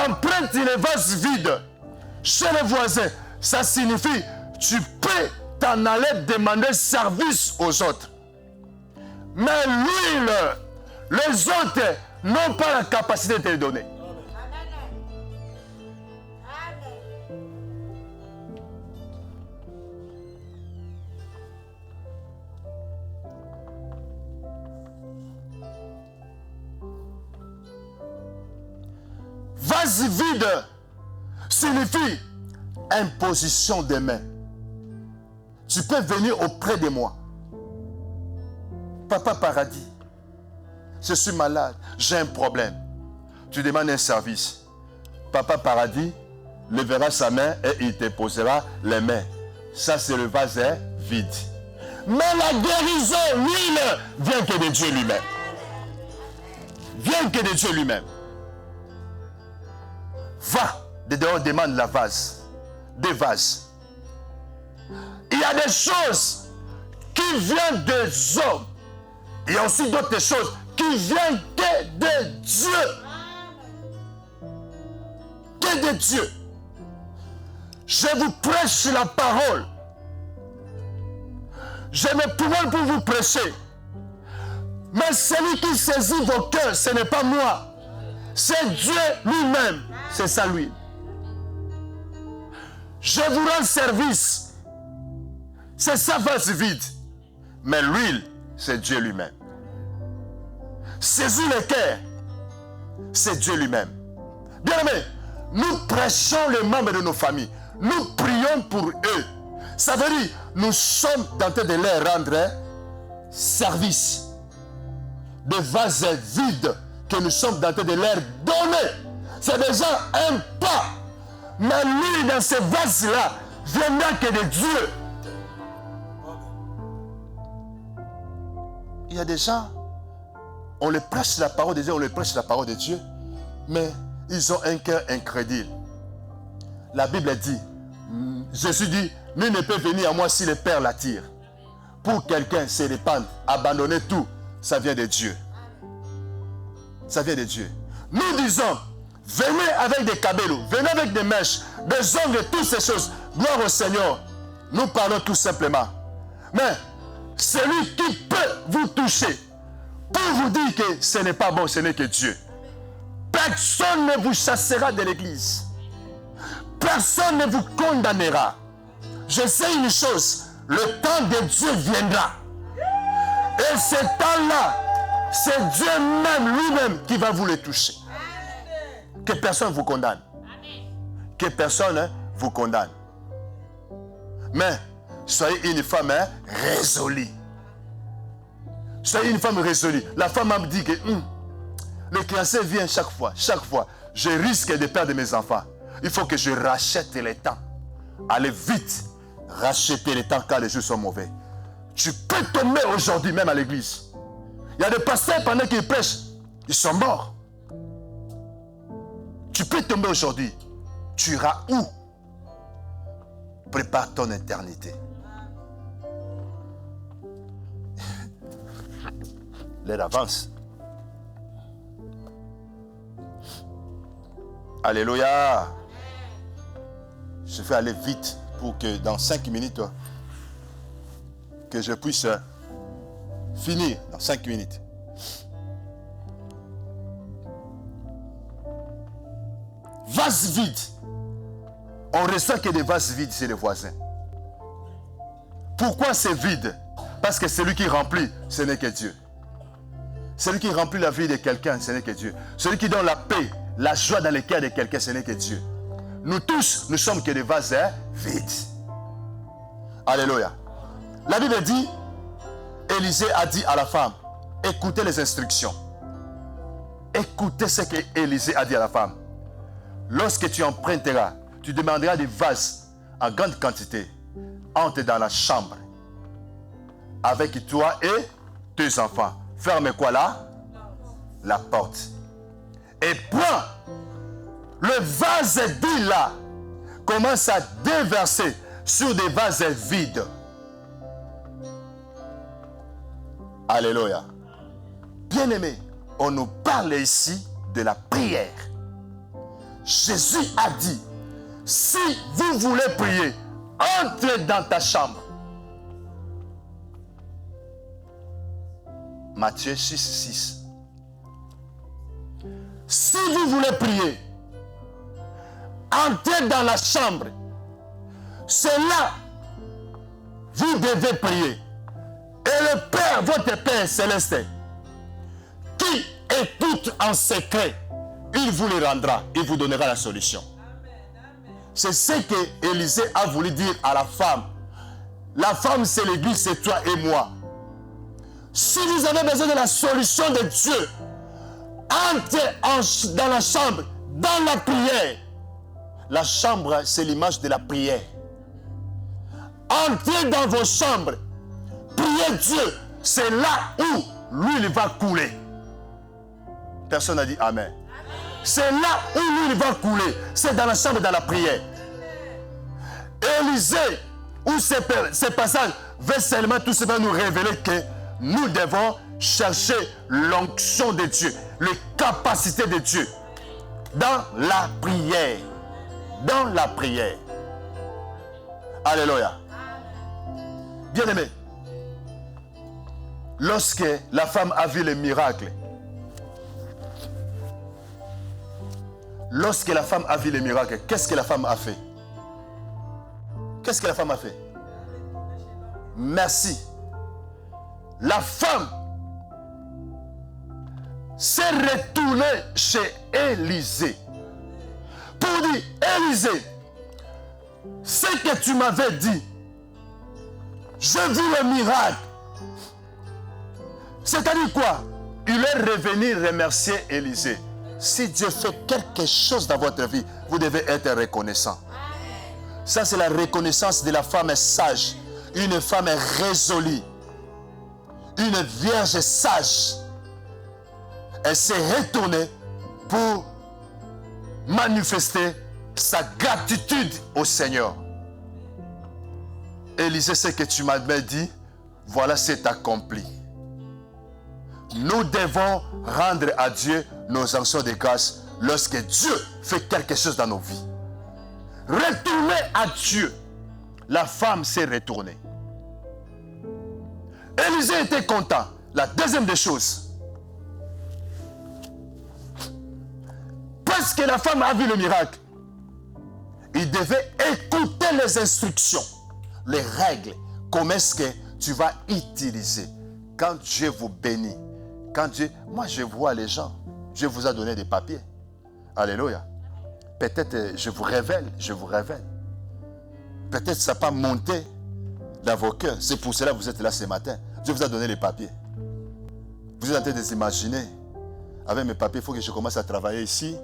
Emprunte les vases vides chez les voisins. Ça signifie tu peux t'en aller demander service aux autres. Mais l'huile, les autres n'ont pas la capacité de te le donner. Vase vide signifie imposition des mains. Tu peux venir auprès de moi. Papa Paradis, je suis malade, j'ai un problème. Tu demandes un service. Papa Paradis lèvera sa main et il te posera les mains. Ça, c'est le vase vide. Mais la guérison, l'huile, vient que de Dieu lui-même. Vient que de Dieu lui-même. Va, de dehors, demande la vase. Des vases. Il y a des choses qui viennent des hommes. Il y a aussi d'autres choses qui viennent que de Dieu. Que de Dieu. Je vous prêche la parole. Je me promets pour vous prêcher. Mais celui qui saisit vos cœurs, ce n'est pas moi. C'est Dieu lui-même. C'est ça lui. Je vous rends service. C'est ça vase vide. Mais l'huile, c'est Dieu lui-même. Saisis le cœur, c'est Dieu lui-même. Bien aimé, nous prêchons les membres de nos familles. Nous prions pour eux. Ça veut dire, nous sommes tentés de leur rendre service. Des vases vides que nous sommes tentés de leur donner. C'est déjà un pas. Mais lui, dans ces vases-là, viendra que de Dieu. Il y a des gens, on les prêche la parole de Dieu, on les prêche la parole de Dieu, mais ils ont un cœur incrédule. La Bible dit, Jésus dit, nul ne peut venir à moi si le Père l'attire. Pour quelqu'un se répandre, abandonner tout, ça vient de Dieu. Ça vient de Dieu. Nous disons, venez avec des cabellos, venez avec des mèches, des ongles, toutes ces choses. Gloire au Seigneur. Nous parlons tout simplement. Mais celui qui peut vous toucher pour vous dire que ce n'est pas bon, ce n'est que Dieu. Personne ne vous chassera de l'église. Personne ne vous condamnera. Je sais une chose, le temps de Dieu viendra. Et ce temps-là, c'est Dieu même, lui-même, qui va vous le toucher. Que personne ne vous condamne. Que personne vous condamne. Mais, soyez une femme résolue. Soyez une femme résolue. La femme m'a dit que le cancer vient chaque fois. Je risque de perdre mes enfants. Il faut que je rachète les temps. Allez vite, racheter les temps car les jours sont mauvais. Tu peux tomber aujourd'hui même à l'église. Il y a des pasteurs pendant qu'ils prêchent, ils sont morts. Tu peux tomber aujourd'hui. Tu iras où? Prépare ton éternité. L'heure avance. Alléluia. Je vais aller vite pour que dans 5 minutes, que je puisse finir dans 5 minutes. Vase vide. On ressent que des vases vides, c'est les voisins. Pourquoi c'est vide? Parce que celui qui remplit, ce n'est que Dieu. Celui qui remplit la vie de quelqu'un, ce n'est que Dieu. Celui qui donne la paix, la joie dans le cœur de quelqu'un, ce n'est que Dieu. Nous tous, nous sommes que des vases vides. Alléluia. La Bible dit, Élisée a dit à la femme, écoutez les instructions. Écoutez ce que Élisée a dit à la femme. Lorsque tu emprunteras, tu demanderas des vases en grande quantité. Entre dans la chambre avec toi et tes enfants. Ferme quoi là? La porte. Et prends le vase d'huile là. Commence à déverser sur des vases vides. Alléluia. Bien-aimés, on nous parle ici de la prière. Jésus a dit, si vous voulez prier, entrez dans ta chambre. Matthieu 6, 6. Si vous voulez prier, entrez dans la chambre. C'est là vous devez prier. Et le Père, votre Père céleste, qui écoute en secret, il vous le rendra, il vous donnera la solution. C'est ce que Élisée a voulu dire à la femme. La femme, c'est l'église, c'est toi et moi. Si vous avez besoin de la solution de Dieu, entrez dans la chambre, dans la prière. La chambre, c'est l'image de la prière. Entrez dans vos chambres. Priez Dieu. C'est là où l'huile va couler. Personne n'a dit Amen. C'est là où l'huile va couler. C'est dans la chambre, dans la prière. Élisée, où ces passages veulent seulement tout simplement nous révéler que nous devons chercher l'onction de Dieu, les capacités de Dieu dans la prière. Dans la prière. Alléluia. Bien-aimé, lorsque la femme a vu le miracle, qu'est-ce que la femme a fait? Qu'est-ce que la femme a fait? Merci. La femme s'est retournée chez Élisée pour dire, Élisée, ce que tu m'avais dit, j'ai vu le miracle. C'est-à-dire quoi? Il est revenu remercier Élisée. Si Dieu fait quelque chose dans votre vie, vous devez être reconnaissant. Ça, c'est la reconnaissance de la femme sage. Une femme résolue. Une vierge sage. Elle s'est retournée pour manifester sa gratitude au Seigneur. Élisée, ce que tu m'avais dit, voilà, c'est accompli. Nous devons rendre à Dieu nos actions de grâce lorsque Dieu fait quelque chose dans nos vies. Retournez à Dieu. La femme s'est retournée. Élisée était content. La deuxième des choses, parce que la femme a vu le miracle, il devait écouter les instructions, les règles, comment est-ce que tu vas utiliser. Quand Dieu vous bénit, quand Dieu... Moi, je vois les gens. Dieu vous a donné des papiers. Alléluia. Peut-être je vous révèle. Peut-être ça n'a pas monté dans vos cœurs. C'est pour cela que vous êtes là ce matin. Dieu vous a donné les papiers. Vous êtes en train de s'imaginer. Avec mes papiers, il faut que je commence à travailler ici.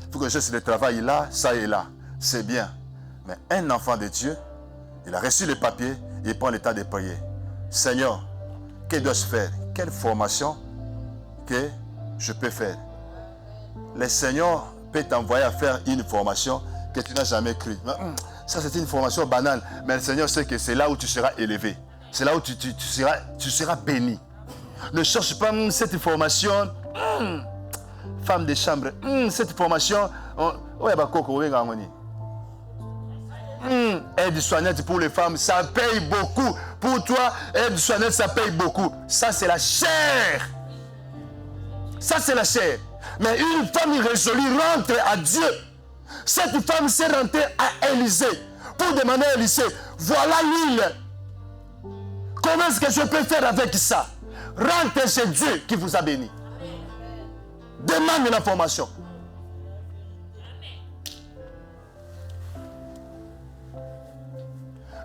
Il faut que je fasse le travail là, ça et là. C'est bien. Mais un enfant de Dieu, il a reçu les papiers, il prend le temps de prier. Seigneur, que dois-je faire? Quelle formation que je peux faire? Le Seigneur peut t'envoyer à faire une formation que tu n'as jamais cru. Ça, c'est une formation banale. Mais le Seigneur sait que c'est là où tu seras élevé. C'est là où tu seras béni. Ne cherche pas cette formation. Femme de chambre. Cette formation. Aide-soignante pour les femmes, ça paye beaucoup. Pour toi, aide-soignante, ça paye beaucoup. Ça, c'est la chair. Ça, c'est la chair. Mais une femme résolue rentre à Dieu. Cette femme s'est rentrée à Élysée pour demander à Élysée, voilà l'huile. Comment est-ce que je peux faire avec ça? Rentrez chez Dieu qui vous a béni. Demande l'information.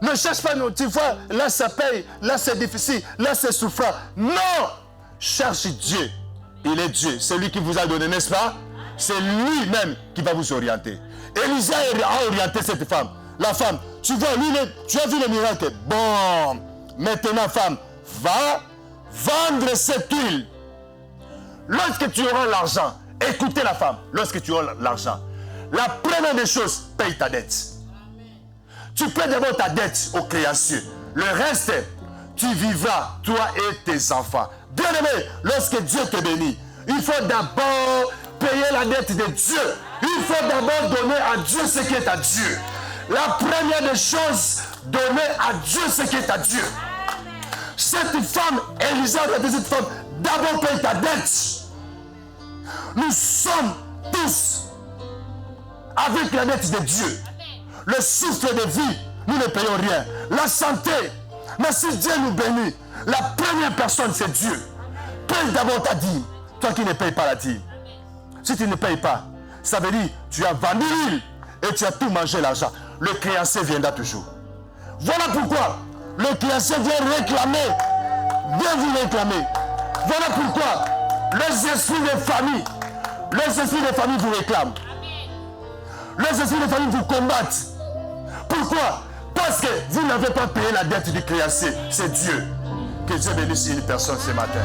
Ne cherche pas, tu vois, là ça paye, là c'est difficile, là c'est souffrant. Non! Cherche Dieu. Il est Dieu. C'est lui qui vous a donné, n'est-ce pas? C'est lui-même qui va vous orienter. Élisée a orienté cette femme. La femme, tu vois, tu as vu le miracle. Bon, maintenant femme, va vendre cette huile. Lorsque tu auras l'argent, écoutez la femme, lorsque tu auras l'argent, la première des choses, paye ta dette. Tu paies d'abord ta dette au créancier. Le reste, tu vivras, toi et tes enfants. Bien aimé, lorsque Dieu te bénit, il faut d'abord payer la dette de Dieu. Il faut d'abord donner à Dieu ce qui est à Dieu. La première des choses, donner à Dieu ce qui est à Dieu. Cette femme, Élisée a dit cette femme, d'abord paye ta dette. Nous sommes tous avec la dette de Dieu. Le souffle de vie, nous ne payons rien. La santé, mais si Dieu nous bénit, la première personne c'est Dieu. Paye d'abord ta dîme. Toi qui ne payes pas la dîme. Si tu ne payes pas, ça veut dire tu as vendu l'huile et tu as tout mangé l'argent. Le créancier viendra toujours. Voilà pourquoi le créancier vient réclamer. Viens vous réclamer. Voilà pourquoi les esprits de famille vous réclament. Les esprits de famille vous combattent. Pourquoi? Parce que vous n'avez pas payé la dette du créancier. C'est Dieu. Que Dieu bénisse une personne ce matin.